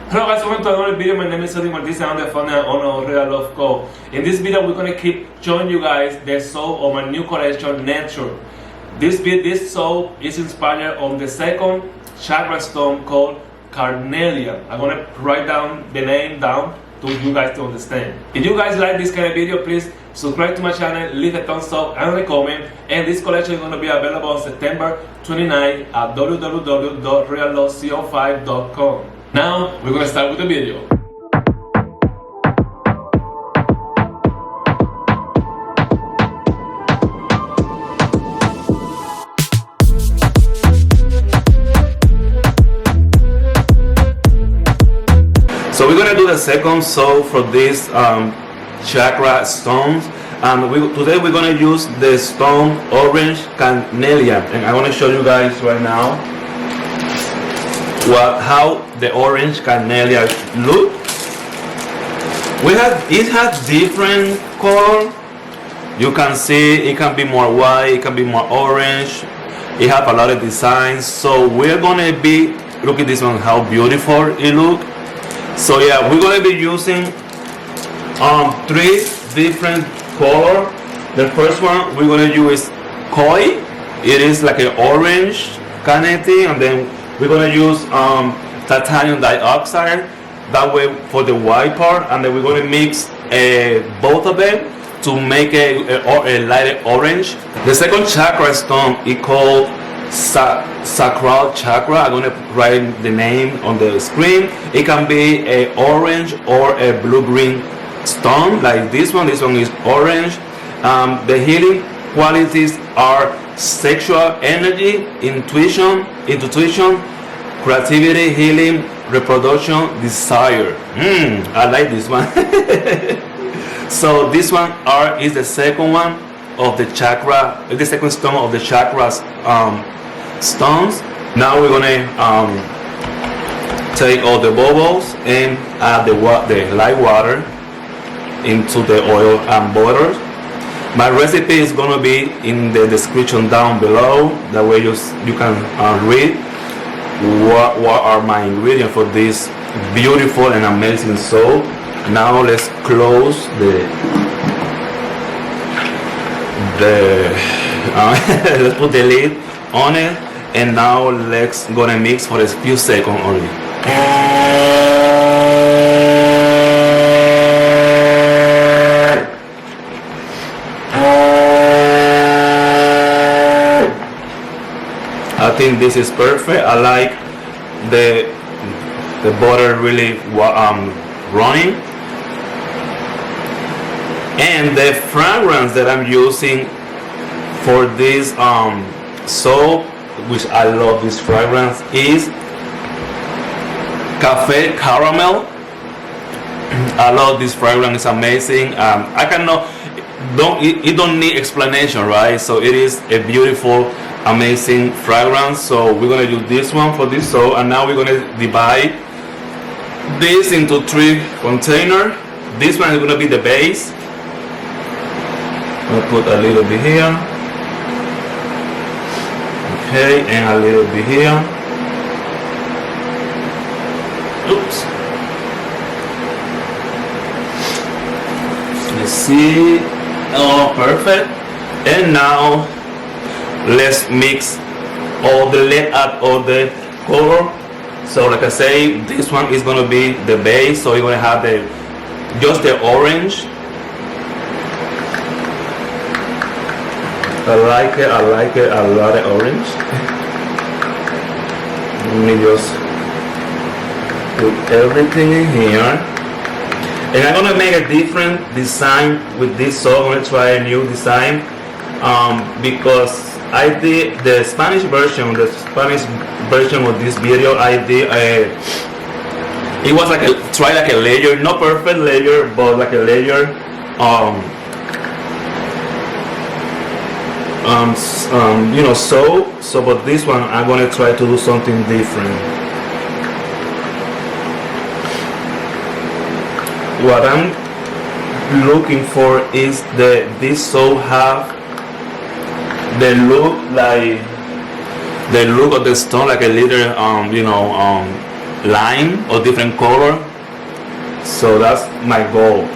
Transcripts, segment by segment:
Hello guys, welcome to another video. My name is Martin, I'm the founder and owner of Real Love Co. In this video, we're going to keep showing you guys the soap of my new collection, Nature. This soap is inspired on the second chakra stone called Carnelian. I'm going to write down the name down to you guys to understand. If you guys like this kind of video, please subscribe to my channel, leave a thumbs up and a comment. And this collection is going to be available on September 29 at www.realloveco5.com. Now we're going to start with the video. So we're going to do the second soap for this chakra stones. Today we're going to use the stone orange carnelian, and I want to show you guys right now how the orange carnelian look. It has different color. You can see it can be more white, it can be more orange. It have a lot of designs. So we're going to be look at this one, how beautiful it look. So yeah, we're going to be using three different color. The first one we're going to use koi. It is like an orange kind of thing, and then we're going to use titanium dioxide that way for the white part, and then we're going to mix both of them to make a light orange. The second chakra stone is called SACRAL chakra. I'm going to write the name on the screen. It can be a orange or a blue-green stone like this one. This one is orange. The healing qualities are sexual energy, intuition, creativity, healing, reproduction, desire. I like this one. So this one is the second one of the chakra, the second stone of the chakras stones. Now we're gonna take all the bubbles and add the Lye Water into the oil and butter. My recipe is gonna be in the description down below. That way you can read what are my ingredients for this beautiful and amazing soap. Now let's close let's put the lid on it, and now let's gonna mix for a few seconds only. I think this is perfect. I like the butter really running, and the fragrance that I'm using for this soap, which I love this fragrance, is cafe caramel. I love this fragrance. It's amazing. It don't need explanation, right? So it is a beautiful, amazing fragrance. So we're gonna do this one for this soap, and now we're gonna divide this into 3 containers. This one is gonna be the base. I'm gonna put a little bit here, okay, and a little bit here. Oops. Let's see. Oh, perfect. And now let's mix all the color. So like I say, this one is gonna be the base. So you're gonna have just the orange. I like it a lot of orange. Let me just put everything in here. And I'm gonna make a different design with this soap. I'm gonna try a new design because I did the Spanish version of this video. I did it was like a layer, not perfect layer, but like a layer so but this one I'm gonna try to do something different. What I'm looking for is this soap have the look of the stone, like a little lime or different color. So that's my goal.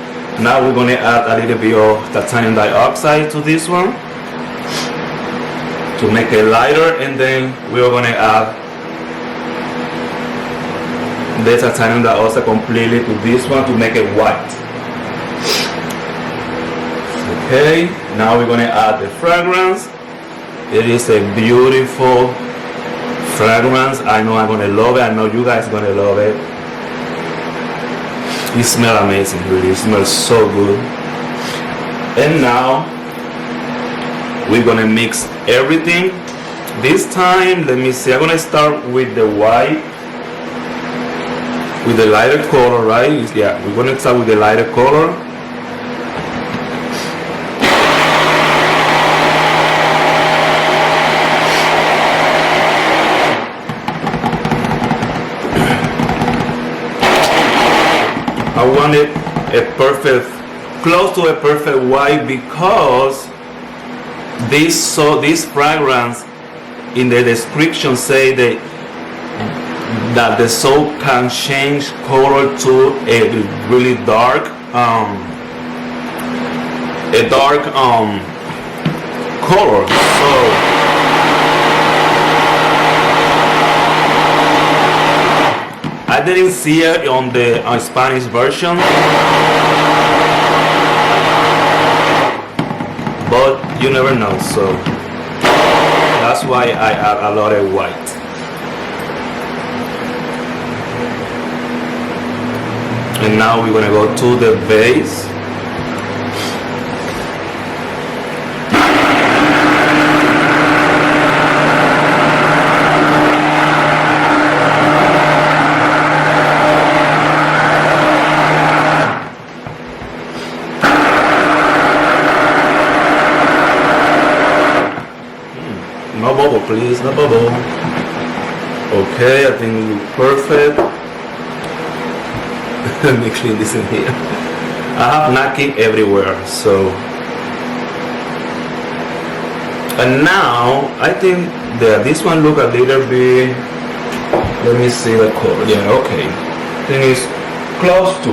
Now we're gonna add a little bit of titanium dioxide to this one to make it lighter, and then we're gonna add the titanium dioxide completely to this one to make it white. Okay, now we're gonna add the fragrance. It is a beautiful fragrance. I know I'm gonna love it. I know you guys gonna love it. It smells amazing, really. It smells so good. And now we're gonna mix everything. This time, let me see. I'm gonna start with the white, with the lighter color, right? Yeah, we're gonna start with the lighter color. I wanted a perfect, close to a perfect white, because this fragrance in the description say that the soap can change color to a really dark, color. So I didn't see it on the Spanish version, but you never know, so that's why I add a lot of white. And now we're gonna go to the base. No bubble, please, no bubble. Okay, I think we look perfect. Let me clean this in here. I have napkin everywhere, so. And now I think that this one look a little bit. Let me see the color. Yeah, okay. I think it's close to.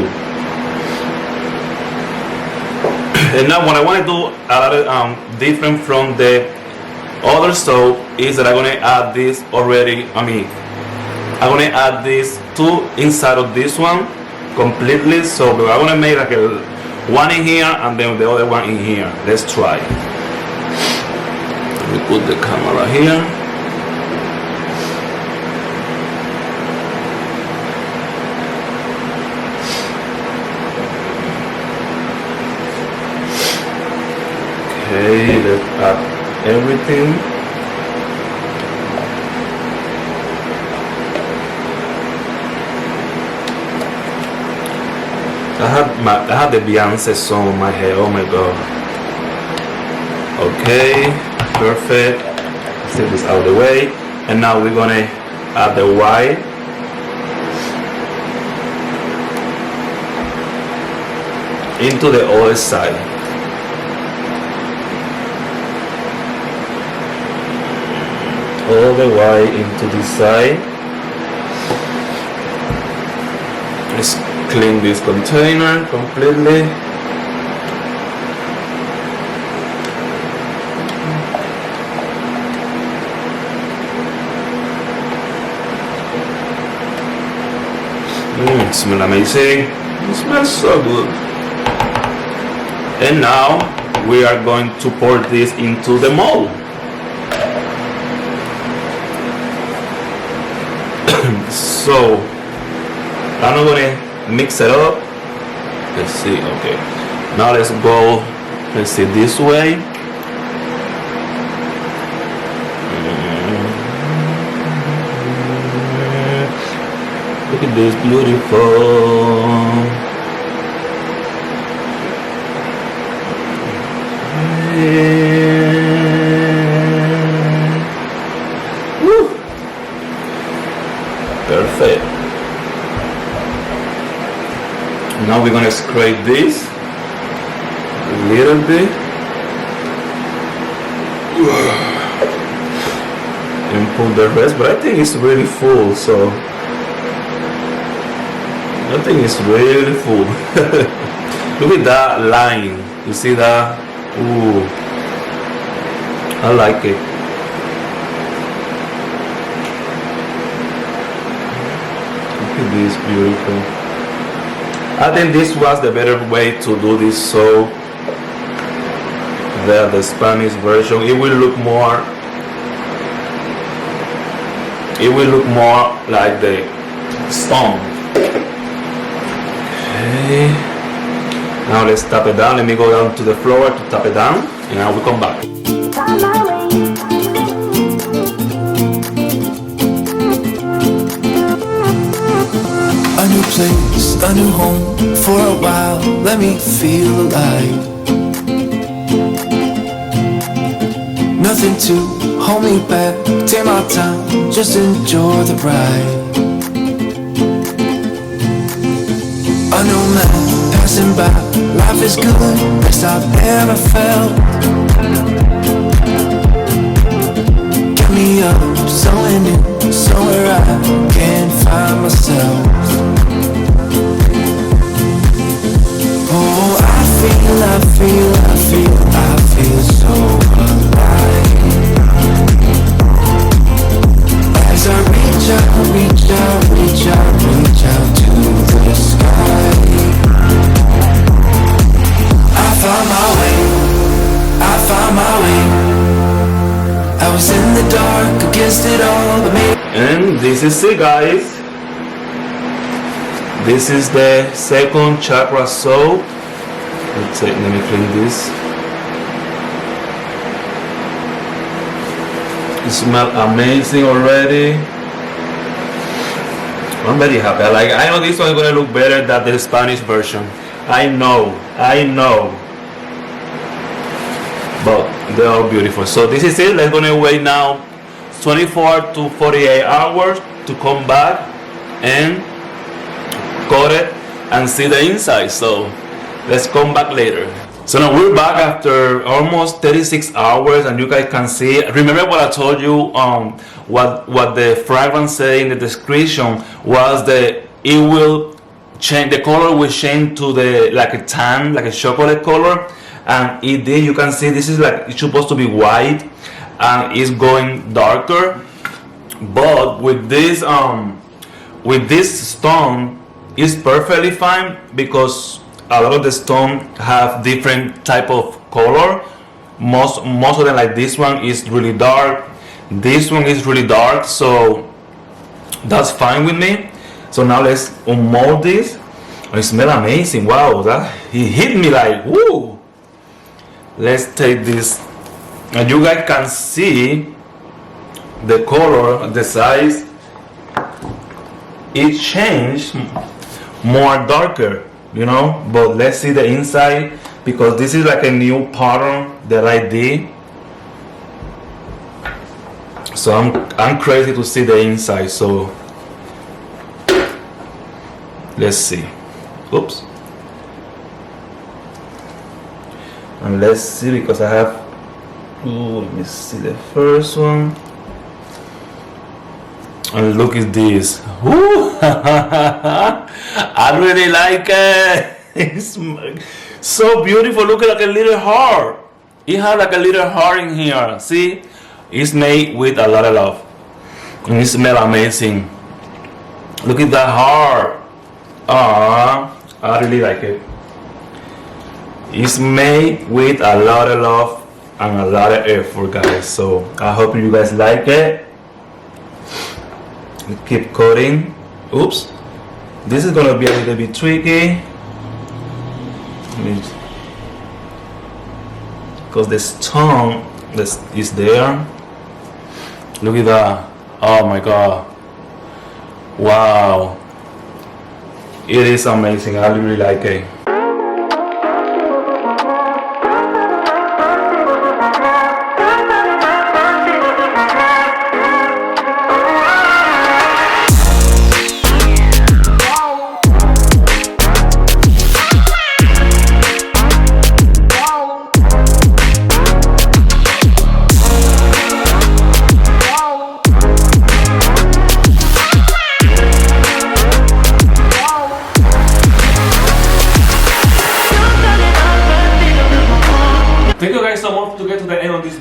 And now what I want to do a lot different from the other soap is that I'm gonna add this already. I'm gonna add this to inside of this one completely. So I'm gonna make like one in here and then the other one in here. Let's try. Let me put the camera here. Okay, let's add everything. I have the Beyonce song in my head. Oh my god. Okay, perfect. Let's take this out of the way. And now we're gonna add the white. Into the other side. All the white into this side. Let's clean this container completely. It smells amazing. It smells so good. And now we are going to pour this into the mold. So I'm not gonna mix it up. Let's see. Okay, now let's go. Let's see this way. Look at this, beautiful. Woo. Perfect. Now we're gonna scrape this a little bit and pull the rest, but I think it's really full, so That thing is really full. Look at that line. You see that? Ooh. I like it. Look at this, beautiful. I think this was the better way to do this. So the Spanish version, it will look more like the stone. Okay. Now let's tap it down. Let me go down to the floor to tap it down, and now we come back. A new place, a new home, for a while, let me feel alive. Nothing to hold me back, take my time, just enjoy the ride. A new man passing by, life is good, best I've ever felt. Get me up, somewhere new, somewhere I can find myself. Oh, I feel so alive. As I reach out to the sky. I found my way. I was in the dark against it all, but maybe. And this is it, guys. This is the second chakra soap. Let me clean this. It smells amazing already. I'm very happy. I know this one is gonna look better than the Spanish version. I know. But they are beautiful. So this is it. Let's gonna wait now 24 to 48 hours to come back and cut it and see the inside. So let's come back later. So now we're back after almost 36 hours, and you guys can see. Remember what I told you? What the fragrance said in the description was that it will change. The color will change to like a tan, like a chocolate color, and it did. You can see this is like it's supposed to be white, and it's going darker. But with this stone, it's perfectly fine because a lot of the stone have different type of color. Most of them, like this one, is really dark. This one is really dark, so that's fine with me. So now let's unmold this. Oh, it smells amazing. Wow, that it hit me like woo. Let's take this, and you guys can see the color, the size. It changed more darker, you know. But let's see the inside, because this is like a new pattern that I did. So I'm crazy to see the inside. So let's see. Oops. And let's see, because I have. Ooh, let me see the first one. And look at this. Ooh. I really like it. It's so beautiful. Look at like a little heart. It has like a little heart in here. See? It's made with a lot of love. And it smells amazing. Look at that heart. I really like it. It's made with a lot of love and a lot of effort, guys. So I hope you guys like it. Keep cutting. Oops, this is gonna be a little bit tricky because the stone is there. Look at that. Oh my god, wow, it is amazing. I really like it.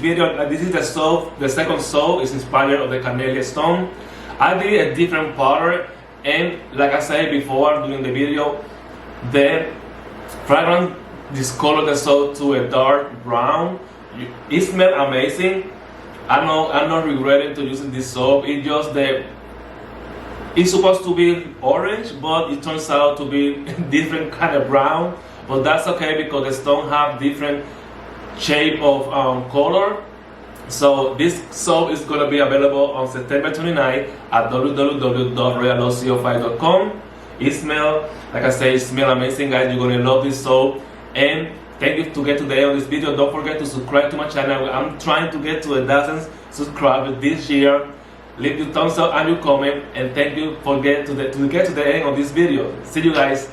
video. This is the soap. The second soap is inspired of the Carnelian stone. I did a different powder, and like I said before during the video, the fragrance discolored the soap to a dark brown. It smells amazing. I'm not regretting to using this soap. It's supposed to be orange, but it turns out to be different kind of brown. But that's okay because the stone have different shape of color. So this soap is going to be available on September 29th at www.royaloco5.com. It smells, like I say, it smells amazing, guys. You're going to love this soap. And thank you to get today on this video. Don't forget to subscribe to my channel. I'm trying to get to 1,000 subscribers this year. Leave your thumbs up and your comment. And thank you for to get to the end of this video. See you guys.